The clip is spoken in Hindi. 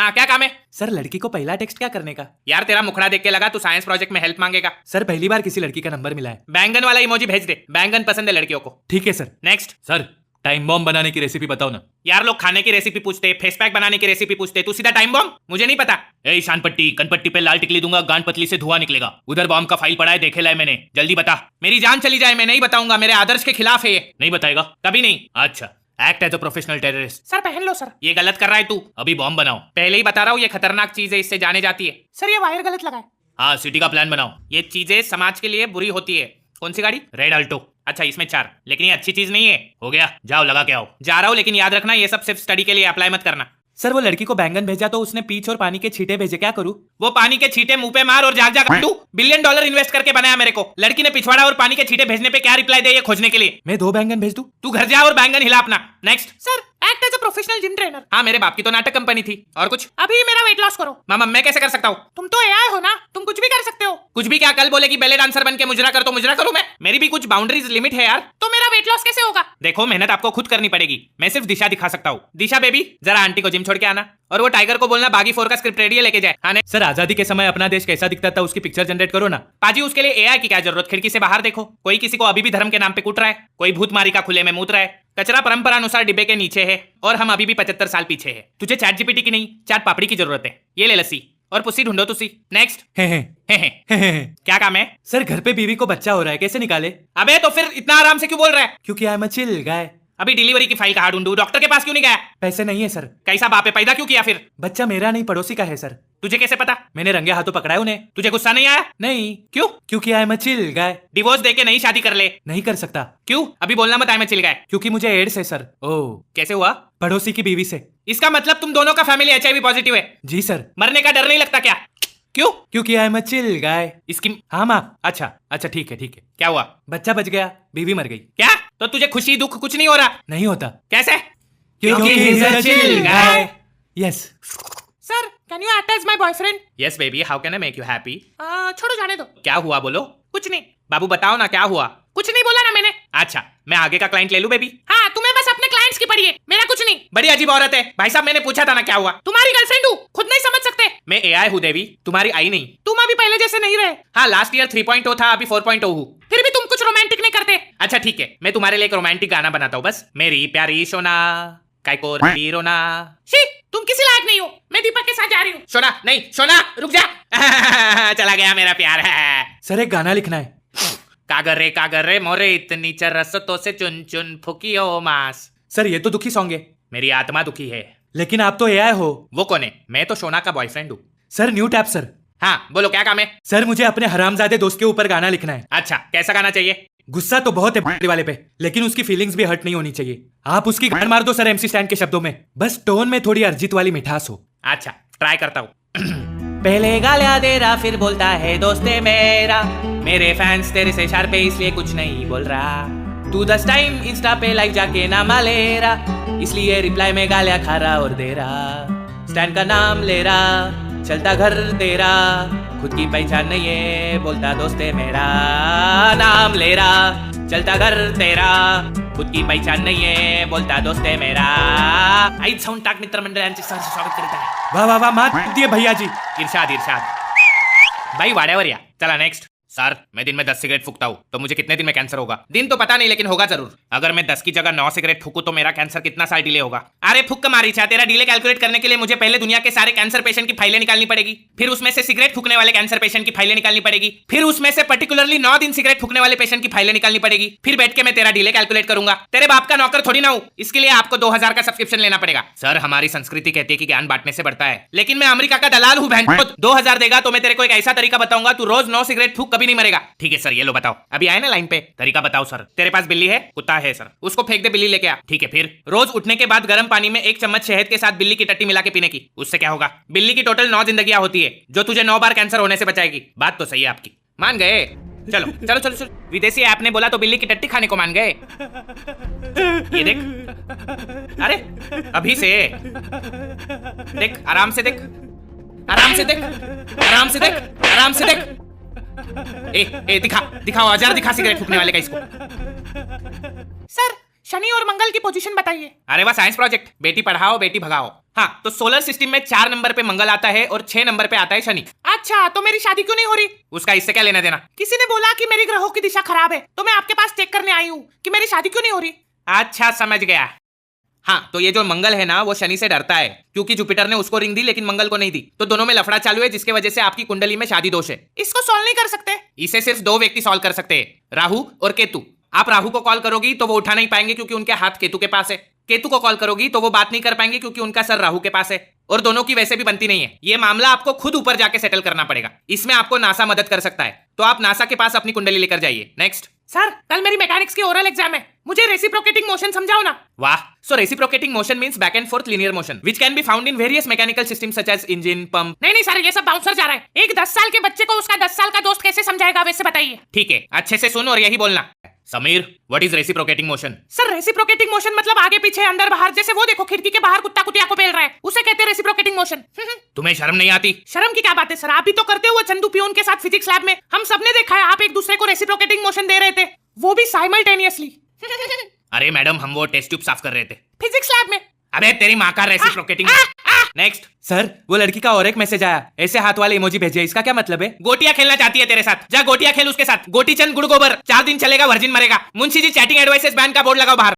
हाँ क्या काम है? सर लड़की को पहला टेक्स्ट क्या करने का? यार तेरा मुखड़ा देख के लगा तू साइंस प्रोजेक्ट में हेल्प मांगेगा। सर पहली बार किसी लड़की का नंबर मिला है। बैंगन वाला इमोजी भेज दे, बैंगन पसंद है लड़कियों को। ठीक है sir. Next. Sir time bomb बनाने की रेसिपी बताओ ना। यार लोग खाने की रेसिपी पूछते, फेस पैक बनाने की रेसिपी पूछते, तू सीधा टाइम बॉम्ब? मुझे नहीं पता। ए शान पट्टी कनपट्टी पे लाल टिकली दूंगा, गांड पतली से धुआं निकलेगा। उधर बॉम्ब का फाइल पड़ा है, देखे लाए मैंने, जल्दी बता। मेरी जान चली जाए मैं नहीं बताऊंगा, मेरे आदर्श के खिलाफ है ये। नहीं बताएगा? कभी नहीं। अच्छा, act as a professional terrorist. Sir पहन लो सर। ये गलत कर रहा है तू। अभी बॉम्ब बनाओ। पहले ही बता रहा हूँ ये खतरनाक चीज है, इससे जाने जाती है। सर ये वायर गलत लगा है। हाँ सिटी का प्लान बनाओ। ये चीजें समाज के लिए बुरी होती है। कौन सी गाड़ी? Red Alto. अच्छा इसमें 4, लेकिन ये अच्छी चीज नहीं है। हो गया, जाओ लगा के आओ। जा रहा हूँ, लेकिन याद रखना ये सब सिर्फ स्टडी के लिए अप्लाई मत करना। सर वो लड़की को बैंगन भेजा तो उसने पीच और पानी के छींटे भेजे, क्या करूं? वो पानी के छींटे मुंह पे मार और जाग जाग काटू। $1 बिलियन इन्वेस्ट करके बनाया मेरे को। लड़की ने पिछवाड़ा और पानी के छींटे भेजने पे क्या रिप्लाई दे ये खोजने के लिए। मैं 2 बैंगन भेज दूं? तू घर जा और बैंगन हिला अपना। Next. Sir act as a professional gym trainer. हाँ मेरे बाप की तो नाटक कंपनी थी। और कुछ? अभी मेरा वेट लॉस करो। मामा मैं कैसे कर सकता हूँ? तुम तो एआई हो ना, तुम कुछ भी कर सकते हो। कुछ भी क्या? कल बोले कि बैले डांसर बन के मुजरा कर तो मुजरा करूँ मैं? मेरी भी कुछ बाउंड्रीज लिमिट है यार। तो मेरा वेट लॉस कैसे होगा? देखो मेहनत आपको खुद करनी पड़ेगी, मैं सिर्फ दिशा दिखा सकता हूँ। दिशा बेबी जरा आंटी को जिम छोड़ के आना, और वो टाइगर को बोलना बागी 4 का स्क्रिप्ट रेडी लेके जाए। हाँ सर आजादी के समय अपना देश कैसा दिखता था उसकी पिक्चर जनरेट करो ना। पाजी उसके लिए एआई की क्या जरूरत? खिड़की से बाहर देखो, कोई किसी को अभी भी धर्म के नाम पे कूट रहा है, कोई भूतमारी का खुले में मूत रहा है, कचरा परंपरा अनुसार डिब्बे के नीचे है, और हम अभी भी 75 साल पीछे है। तुझे चैट जीपीटी की नहीं चाट पापड़ी की जरूरत है। ये ले लस्सी और पुस्सी ढूंढो तुसी। नेक्स्ट। क्या काम है? सर घर पे बीवी को बच्चा हो रहा है, कैसे निकाले? अबे तो फिर इतना आराम से क्यों बोल रहा है? क्योंकि I am a chill guy. अभी डिलीवरी की फाइल कहाँ ढूंढूं? डॉक्टर के पास क्यों नहीं गया? पैसे नहीं है सर। कैसा बाप है, पैदा क्यों किया फिर? बच्चा मेरा नहीं पड़ोसी का है सर। तुझे कैसे पता? मैंने रंगे हाथों पकड़ा है उन्हें। तुझे गुस्सा नहीं आया? नहीं। क्यों? क्योंकि I am a chill guy. Divorce देके नहीं शादी कर ले। नहीं कर सकता। क्यों? अभी बोलना मत, आई मैं चिल गाय। क्योंकि मुझे एड्स है सर। ओह कैसे हुआ? पड़ोसी की बीवी से। इसका मतलब तुम दोनों का फैमिली एचआईवी पॉजिटिव है? जी सर। मरने का डर नहीं लगता क्या? क्यों? क्योंकि I am a chill guy. इसकी हाँ माँ। अच्छा ठीक है। क्या हुआ? बच्चा बच गया, बीवी मर गई। क्या? तो तुझे खुशी दुख कुछ नहीं हो रहा? नहीं होता। कैसे? क्योंकि he is a chill guy. Yes. Sir can you act as my boyfriend? Yes baby, how can I make you happy? छोड़ो जाने दो। क्या हुआ बोलो? कुछ नहीं। बाबू बताओ ना क्या हुआ? कुछ नहीं बोला ना मैंने। अच्छा मैं आगे का क्लाइंट ले लूं बेबी? हाँ तुम्हें बस अपने क्लाइंट्स की पड़ी है, मेरा कुछ नहीं। बड़ी अजीब औरत है भाई साहब, मैंने पूछा था ना क्या हुआ? तुम्हारी गर्लफ्रेंड हूँ, खुद नहीं समझ सकते? मैं एआई हूँ देवी, तुम्हारी आई नहीं। तुम अभी पहले जैसे नहीं रहे। हाँ लास्ट ईयर 3.0 था, अभी 4.0 हूँ। फिर भी तुम कुछ रोमांटिक नहीं करते। अच्छा ठीक है, मैं तुम्हारे लिए एक रोमांटिक गाना बनाता हूँ बस। मेरी प्यारी सोना कायको रोना। शी तुम किसी लायक नहीं हो, मैं दीपक के साथ जा रही हूँ। सोना नहीं, सोना रुक जा। चला गया मेरा प्यार है। सर एक गाना लिखना है। कागर रे मोरे इतनी चरसतों से चुन चुन फुकियो मास। सर ये तो दुखी सॉन्ग है। मेरी आत्मा दुखी है। लेकिन आप तो एआई हो। वो कौन है? मैं तो सोना का बॉयफ्रेंड हूँ। Sir new tap sir. हाँ बोलो क्या काम है? सर मुझे अपने हरामजादे दोस्त के ऊपर गाना लिखना है। अच्छा कैसा गाना चाहिए? गुस्सा तो बहुत है बड़े वाले पे, लेकिन उसकी फीलिंग्स भी हर्ट नहीं होनी चाहिए। आप उसकी गान मार दो सर एमसी स्टैंड के शब्दों में, बस टोन में थोड़ी अरिजीत वाली मिठास हो। अच्छा ट्राई करता हूँ। पहले गालियां दे रहा फिर बोलता है दोस्ते मेरा, मेरे फैंस तेरे से शार्प है इसलिए कुछ नहीं बोल रहा। तू 10 टाइम इंस्टा पे लाइक जाके नामा ले रहा, इसलिए रिप्लाई में गालियां खा रहा और दे रहा। स्टैंड का नाम ले रहा, चलता घर तेरा, खुद की पहचान नहीं है बोलता दोस्ते मेरा। नाम ले रहा, चलता घर तेरा, खुद की पहचान नहीं है बोलता दोस्ते मेरा। आई साउंड टाक मित्र मंडळांचे सहर्ष स्वागत करीत आहे। वाह वाह वाह, मात दिए भैया जी। इरशाद भाई वाड्यावर या। चला नेक्स्ट। सर मैं दिन में 10 सिगरेट फूकता हूँ, तो मुझे कितने दिन में कैंसर होगा? दिन तो पता नहीं, लेकिन होगा जरूर। अगर मैं 10 की जगह 9 सिगरेट फूकूं तो मेरा कैंसर कितना साल डिले होगा? अरे फूक मारी छा, तेरा डिले कैलकुलेट करने के लिए मुझे पहले दुनिया के सारे कैंसर पेशेंट की फाइलें निकालनी पड़ेगी, फिर उसमें से सिगरेट फूकने वाले कैंसर पेशेंट की फाइलें निकालनी पड़ेगी, फिर उसमें से पर्टिकुलरली 9 दिन सिगरेट फूकने वाले पेशेंट की फाइलें निकालनी पड़ेगी, फिर बैठ के मैं तेरा डिले कैलकुलेट करूंगा। तेरे बाप का नौकर थोड़ी ना हूं, इसके लिए आपको 2000 का सब्सक्रिप्शन लेना पड़ेगा। सर हमारी संस्कृति कहती है कि ज्ञान बांटने से बढ़ता है, लेकिन मैं अमेरिका का दलाल हूं बहन। 2000 देगा तो मैं तेरे को एक ऐसा तरीका बताऊंगा, तू रोज 9 सिगरेट फूक कभी नहीं मरेगा। ठीक है सर ये लो बताओ। अभी आए ना लाइन पे, तरीका बताओ सर। तेरे पास बिल्ली है? कुत्ता है सर, उसको फेंक दे, बिल्ली लेके आ। ठीक है, फिर रोज उठने के बाद गर्म पानी में 1 चम्मच शहद के साथ बिल्ली की टट्टी मिला के पीने की। उससे क्या होगा? बिल्ली की टोटल 9 जिंदगियां होती है, जो तुझे 9 बार कैंसर होने से बचाएगी। बात तो सही है आपकी, मान गए? चलो चलो चलो चलो। विदेशी ऐप ने बोला तो बिल्ली की टट्टी खाने को मान गए। ये देख, अरे अभी से देख, आराम से देख, आराम से देख, आराम से देख, आराम से देख। ए दिखाओ औजार दिखा सिगरेट फूकने वाले का इसको। सर शनि और मंगल की पोजीशन बताइए। अरे वाह, साइंस प्रोजेक्ट। बेटी पढ़ाओ बेटी भगाओ। हाँ, तो सोलर सिस्टम में 4 नंबर पे मंगल आता है और 6 नंबर पे आता है शनि। अच्छा, तो मेरी शादी क्यों नहीं हो रही? उसका इससे क्या लेना देना? किसी ने बोला कि मेरी ग्रहों की दिशा खराब है, तो मैं आपके पास चेक करने आई हूँ कि मेरी शादी क्यों नहीं हो रही। अच्छा, समझ गया। हाँ, तो ये जो मंगल है ना, वो शनि से डरता है, क्योंकि जुपिटर ने उसको रिंग दी लेकिन मंगल को नहीं दी, तो दोनों में लफड़ा चालू है, जिसके वजह से आपकी कुंडली में शादी दोष है। इसको सॉल्व नहीं कर सकते? इसे सिर्फ 2 व्यक्ति सॉल्व कर सकते हैं, राहु और केतु। आप राहु को कॉल करोगी तो वो उठा नहीं पाएंगे क्योंकि उनके हाथ केतु के पास है। केतु को कॉल करोगी तो वो बात नहीं कर पाएंगे क्योंकि उनका सर राहु के पास है, और दोनों की वैसे भी बनती नहीं है। ये मामला आपको खुद ऊपर जाके सेटल करना पड़ेगा। इसमें आपको नासा मदद कर सकता है, तो आप नासा के पास अपनी कुंडली लेकर जाइए। नेक्स्ट। सर, कल मेरी मैकेनिक्स की ओरल एग्जाम है, मुझे रेसिप्रोकेटिंग मोशन समझाओ ना। वाह, so reciprocating motion means back and forth linear motion which can be found in various mechanical systems such as engine, pump. नहीं सर, ये सब बाउंसर जा रहा है। एक 10 साल के बच्चे को उसका 10 साल का दोस्त कैसे समझाएगा, वैसे बताइए। ठीक है, अच्छे से सुन और यही बोलना। Sameer, what is reciprocating motion? Sir, reciprocating motion मतलब आगे पीछे अंदर बाहर, जैसे वो देखो खिड़की के बाहर कुत्ता कुतिया को पेल रहा है, उसे कहते हैं रेसिप्रोकेटिंग मोशन। तुम्हें शर्म नहीं आती? शर्म की क्या बात है सर, आप भी तो करते हो चंदू पियोन के साथ फिजिक्स लैब में। हम सबने देखा है, आप एक दूसरे को रेसिप्रोकेटिंग मोशन दे रहे थे, वो भी साइमल्टेनियसली। अरे मैडम, हम वो टेस्ट ट्यूब साफ कर रहे थे फिजिक्स लैब में। अबे तेरी माँ का रेसिप्रोकेटिंग। नेक्स्ट। सर, वो लड़की का और एक मैसेज आया, ऐसे हाथ वाले इमोजी भेजिए, इसका क्या मतलब है? गोटियां खेलना चाहती है तेरे साथ, जा गोटियां खेल उसके साथ। गोटी चंद गुड़ गोबर, 4 दिन चलेगा, वर्जिन मरेगा। Munshi ji chatting advices ban का बोर्ड लगाओ बाहर।